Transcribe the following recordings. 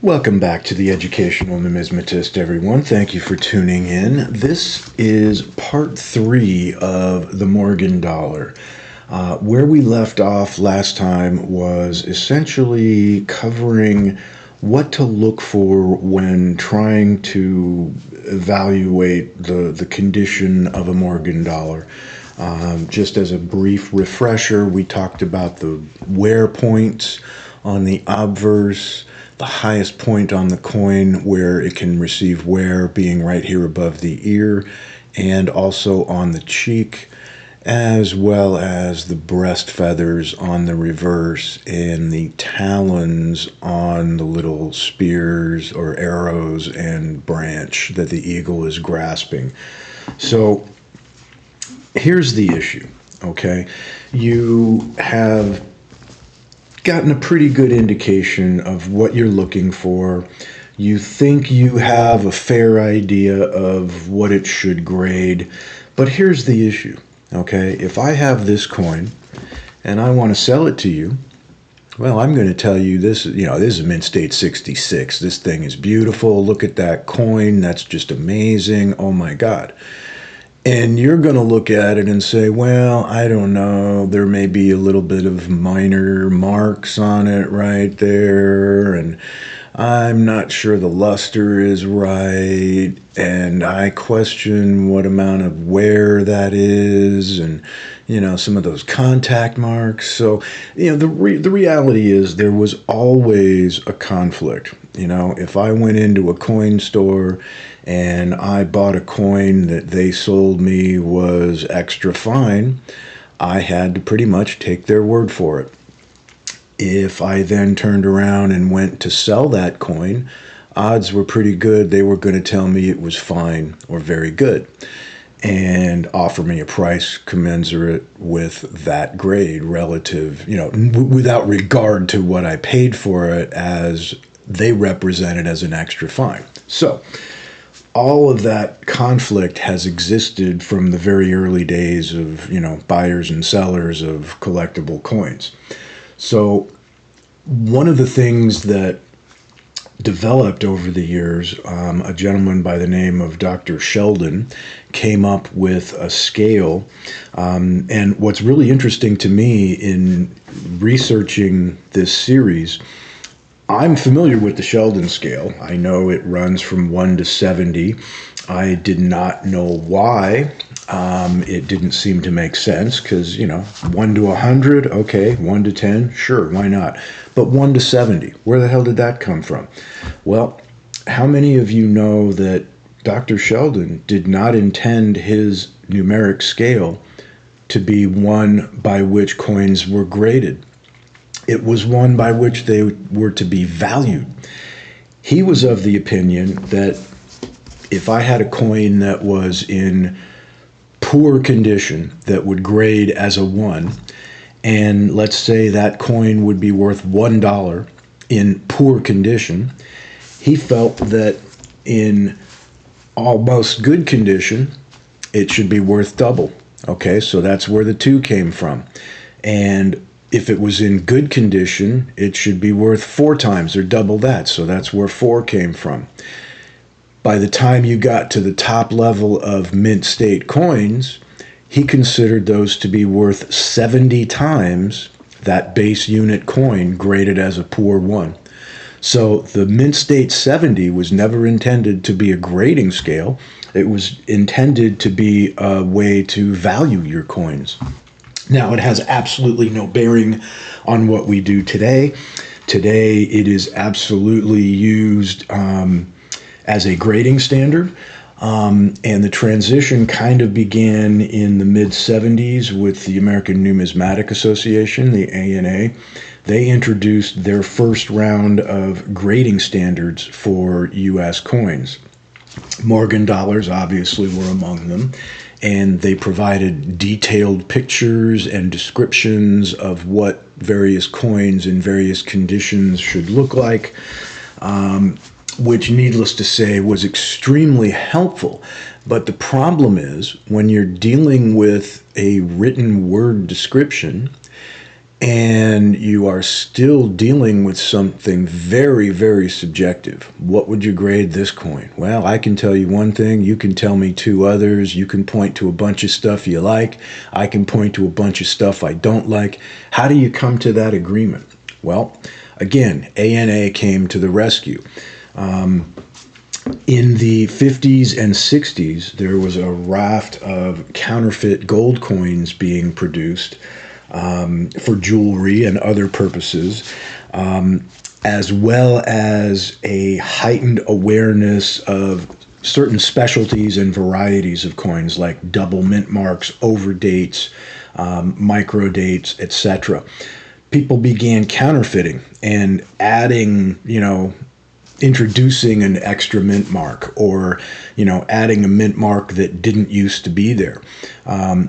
Welcome back to the Educational Numismatist, everyone. Thank you for tuning in. This is part 3 of the Morgan dollar. Where we left off last time was essentially covering what to look for when trying to evaluate the condition of a Morgan dollar. Just as a brief refresher, we talked about the wear points on the obverse, the highest point on the coin where it can receive wear being right here above the ear, and also on the cheek, as well as the breast feathers on the reverse and the talons on the little spears or arrows and branch that the eagle is grasping. So here's the issue, okay? You have gotten a pretty good indication of what you're looking for. You think you have a fair idea of what it should grade, but here's the issue, okay? If I have this coin and I want to sell it to you, well, I'm going to tell you this, this is Mint State 66. This thing is beautiful. Look at that coin. That's just amazing. Oh my God. And you're going to look at it and say, well, I don't know, there may be a little bit of minor marks on it right there, and I'm not sure the luster is right, and I question what amount of wear that is, and, some of those contact marks. So, the reality is there was always a conflict. If I went into a coin store and I bought a coin that they sold me was extra fine, I had to pretty much take their word for it. If I then turned around and went to sell that coin, odds were pretty good they were going to tell me it was fine or very good and offer me a price commensurate with that grade relative, without regard to what I paid for it as they represented as an extra fine. So all of that conflict has existed from the very early days of, buyers and sellers of collectible coins. So one of the things that developed over the years, a gentleman by the name of Dr. Sheldon came up with a scale. And what's really interesting to me in researching this series, I'm familiar with the Sheldon scale. I know it runs from 1 to 70. I did not know why. It didn't seem to make sense because, 1 to 100, okay, 1 to 10, sure, why not? But 1 to 70, where the hell did that come from? Well, how many of you know that Dr. Sheldon did not intend his numeric scale to be one by which coins were graded? It was one by which they were to be valued. He was of the opinion that if I had a coin that was in poor condition that would grade as a 1, and let's say that coin would be worth $1 in poor condition, he felt that in almost good condition, it should be worth double. Okay, so that's where the 2 came from. And if it was in good condition, it should be worth 4 times or double that. So that's where 4 came from. By the time you got to the top level of Mint State coins, he considered those to be worth 70 times that base unit coin graded as a poor 1. So the Mint State 70 was never intended to be a grading scale. It was intended to be a way to value your coins. Now, it has absolutely no bearing on what we do today. Today, it is absolutely used as a grading standard. And the transition kind of began in the mid-70s with the American Numismatic Association, the ANA. They introduced their first round of grading standards for U.S. coins. Morgan dollars obviously were among them, and they provided detailed pictures and descriptions of what various coins in various conditions should look like, which, needless to say, was extremely helpful. But the problem is, when you're dealing with a written word description, and you are still dealing with something very, very subjective. What would you grade this coin? Well, I can tell you one thing, you can tell me two others, you can point to a bunch of stuff you like, I can point to a bunch of stuff I don't like. How do you come to that agreement? Well, again, ANA came to the rescue. In the 50s and 60s, there was a raft of counterfeit gold coins being produced for jewelry and other purposes, as well as a heightened awareness of certain specialties and varieties of coins like double mint marks, overdates, microdates, etc. People began counterfeiting and adding, introducing an extra mint mark, or adding a mint mark that didn't used to be there.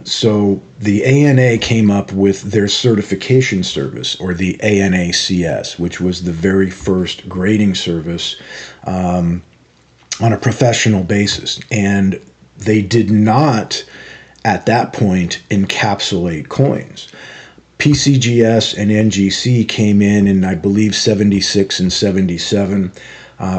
So the ANA came up with their certification service, or the ANACS, which was the very first grading service on a professional basis. And they did not at that point encapsulate coins. PCGS and NGC came in I believe 76 and 77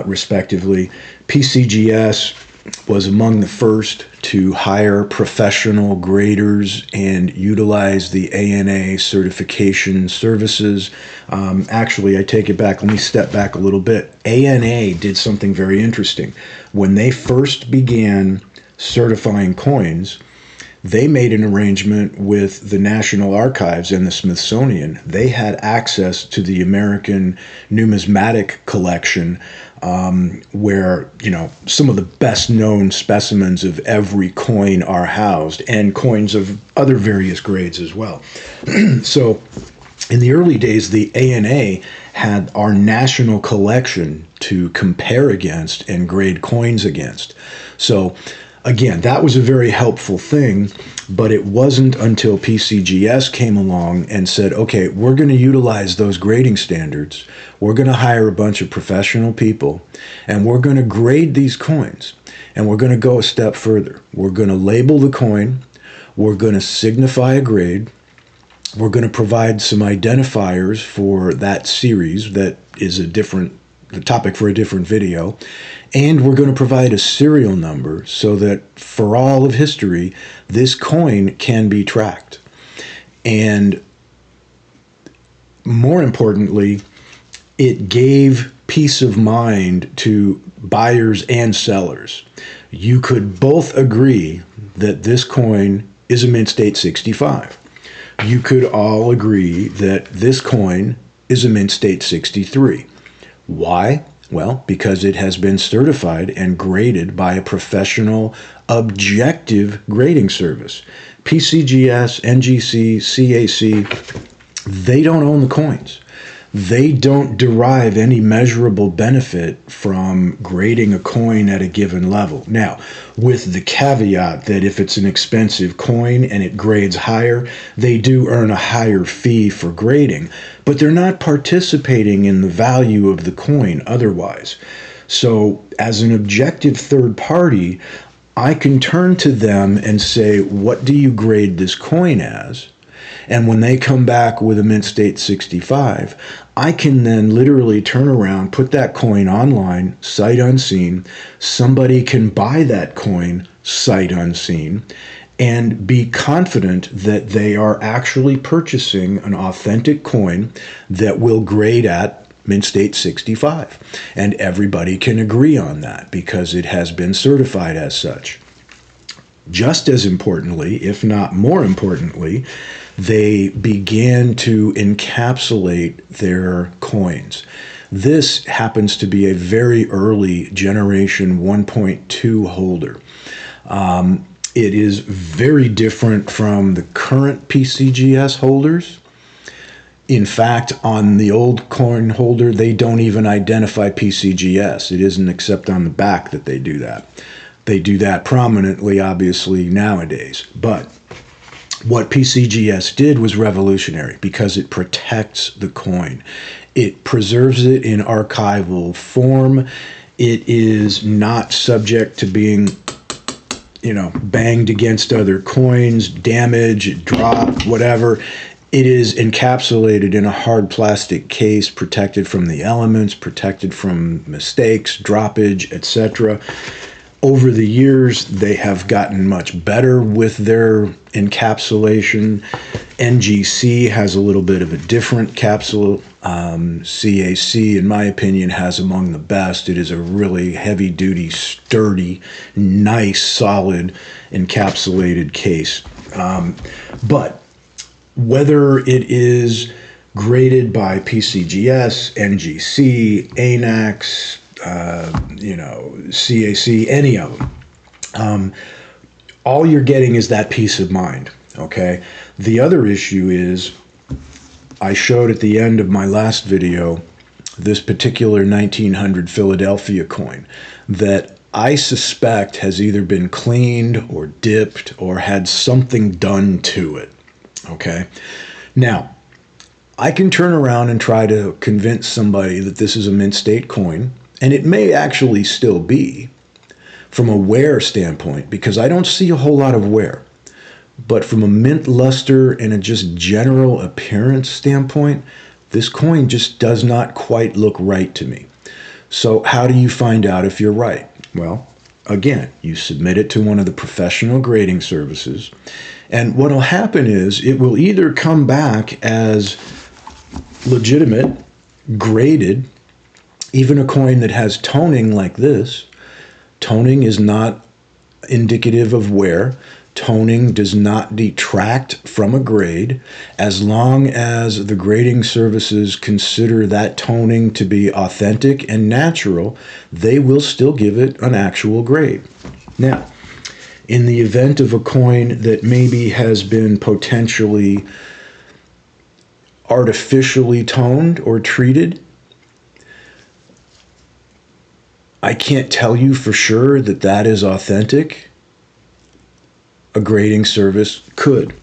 respectively. PCGS was among the first to hire professional graders and utilize the ANA certification services. Actually, I take it back. Let me step back a little bit. ANA did something very interesting. When they first began certifying coins, they made an arrangement with the National Archives and the Smithsonian. They had access to the American numismatic collection, where some of the best known specimens of every coin are housed, and coins of other various grades as well. So in the early days, the ANA had our national collection to compare against and grade coins against. So again, that was a very helpful thing, but it wasn't until PCGS came along and said, okay, we're going to utilize those grading standards. We're going to hire a bunch of professional people, and we're going to grade these coins. And we're going to go a step further. We're going to label the coin. We're going to signify a grade. We're going to provide some identifiers for that series that is the topic for a different video, and we're going to provide a serial number so that for all of history, this coin can be tracked. And more importantly, it gave peace of mind to buyers and sellers. You could both agree that this coin is a mint state 65. You could all agree that this coin is a mint state 63. Why? Well, because it has been certified and graded by a professional, objective grading service. PCGS, NGC, CAC, they don't own the coins. They don't derive any measurable benefit from grading a coin at a given level. Now, with the caveat that if it's an expensive coin and it grades higher, they do earn a higher fee for grading, but they're not participating in the value of the coin otherwise. So, as an objective third party, I can turn to them and say, what do you grade this coin as? And when they come back with a mint state 65, I can then literally turn around, put that coin online, sight unseen. Somebody can buy that coin, sight unseen, and be confident that they are actually purchasing an authentic coin that will grade at mint state 65. And everybody can agree on that because it has been certified as such. Just as importantly, if not more importantly, they began to encapsulate their coins. This happens to be a very early generation 1.2 holder. It is very different from the current PCGS holders. In fact, on the old coin holder, they don't even identify PCGS. It isn't except on the back that they do that. They do that prominently, obviously, nowadays. But what PCGS did was revolutionary because it protects the coin. It preserves it in archival form. It is not subject to being, banged against other coins, damage, drop, whatever. It is encapsulated in a hard plastic case, protected from the elements, protected from mistakes, droppage, etc. Over the years, they have gotten much better with their encapsulation. NGC has a little bit of a different capsule. CAC, in my opinion, has among the best. It is a really heavy-duty, sturdy, nice, solid encapsulated case. But whether it is graded by PCGS, NGC, ANAX, CAC, any of them, all you're getting is that peace of mind, okay? The other issue is, I showed at the end of my last video this particular 1900 Philadelphia coin that I suspect has either been cleaned or dipped or had something done to it, okay? Now, I can turn around and try to convince somebody that this is a mint state coin, and it may actually still be from a wear standpoint, because I don't see a whole lot of wear. But from a mint luster and a just general appearance standpoint, this coin just does not quite look right to me. So how do you find out if you're right? Well, again, you submit it to one of the professional grading services, and what will happen is it will either come back as legitimate, graded, even a coin that has toning like this. Toning is not indicative of wear. Toning does not detract from a grade. As long as the grading services consider that toning to be authentic and natural, they will still give it an actual grade. Now, in the event of a coin that maybe has been potentially artificially toned or treated, I can't tell you for sure that that is authentic. A grading service could.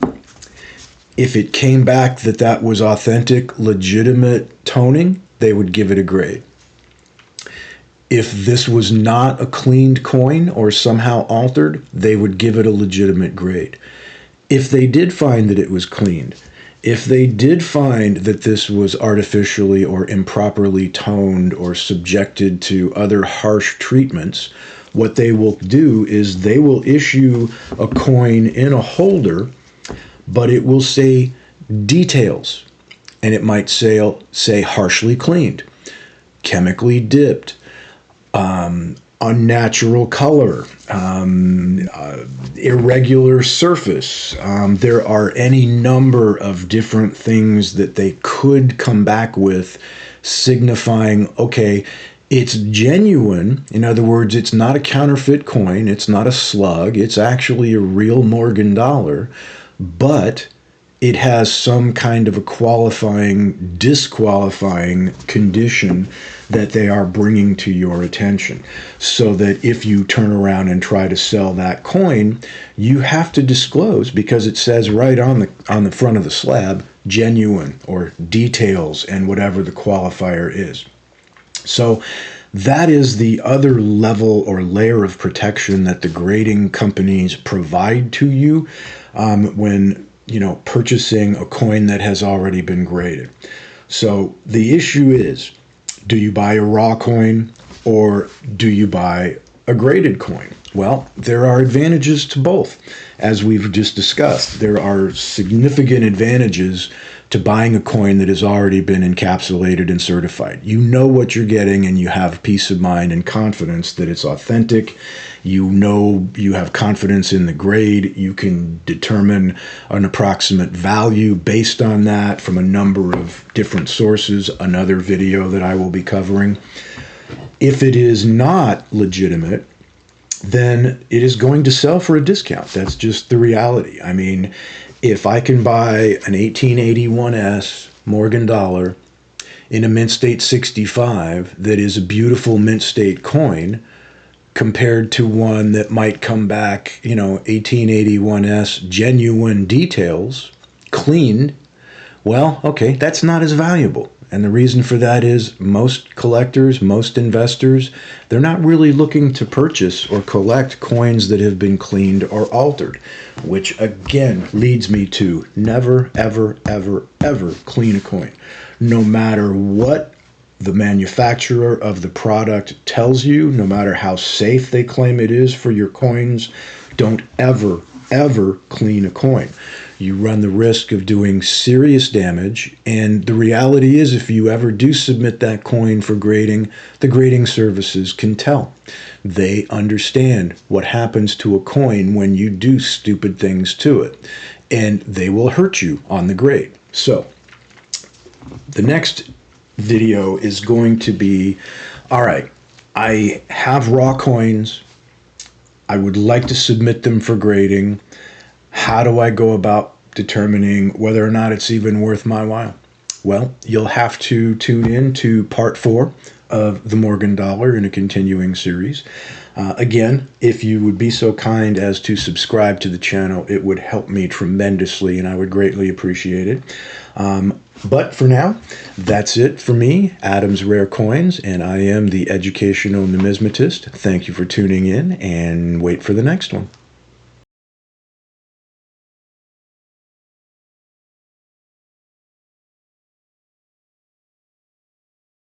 If it came back that that was authentic, legitimate toning, they would give it a grade. If this was not a cleaned coin or somehow altered, they would give it a legitimate grade. If they did find that it was cleaned, if they did find that this was artificially or improperly toned or subjected to other harsh treatments, what they will do is they will issue a coin in a holder, but it will say details, and it might say harshly cleaned, chemically dipped, unnatural color, irregular surface. There are any number of different things that they could come back with signifying, okay, it's genuine. In other words, it's not a counterfeit coin. It's not a slug. It's actually a real Morgan dollar, but it has some kind of a qualifying, disqualifying condition that they are bringing to your attention. So that if you turn around and try to sell that coin, you have to disclose, because it says right on the front of the slab, genuine, or details, and whatever the qualifier is. So that is the other level or layer of protection that the grading companies provide to you when purchasing a coin that has already been graded. So the issue is, do you buy a raw coin or do you buy a graded coin? Well, there are advantages to both. As we've just discussed, there are significant advantages to buying a coin that has already been encapsulated and certified. You know what you're getting, and you have peace of mind and confidence that it's authentic. You know you have confidence in the grade. You can determine an approximate value based on that from a number of different sources, another video that I will be covering. If it is not legitimate, then it is going to sell for a discount. That's just the reality. I mean, if I can buy an 1881S Morgan dollar in a mint state 65 that is a beautiful mint state coin, compared to one that might come back, 1881S genuine details, cleaned, well, okay, that's not as valuable. And the reason for that is most collectors, most investors, they're not really looking to purchase or collect coins that have been cleaned or altered, which again leads me to never, ever, ever, ever clean a coin. No matter what the manufacturer of the product tells you, no matter how safe they claim it is for your coins, don't ever, ever clean a coin. You run the risk of doing serious damage, and the reality is if you ever do submit that coin for grading, the grading services can tell. They understand what happens to a coin when you do stupid things to it, and they will hurt you on the grade. So, the next video is going to be, all right, I have raw coins. I would like to submit them for grading. How do I go about determining whether or not it's even worth my while? Well, you'll have to tune in to part 4 of the Morgan Dollar in a continuing series. Again, if you would be so kind as to subscribe to the channel, it would help me tremendously and I would greatly appreciate it. But for now, that's it for me, Adam's Rare Coins, and I am the Educational Numismatist. Thank you for tuning in, and wait for the next one.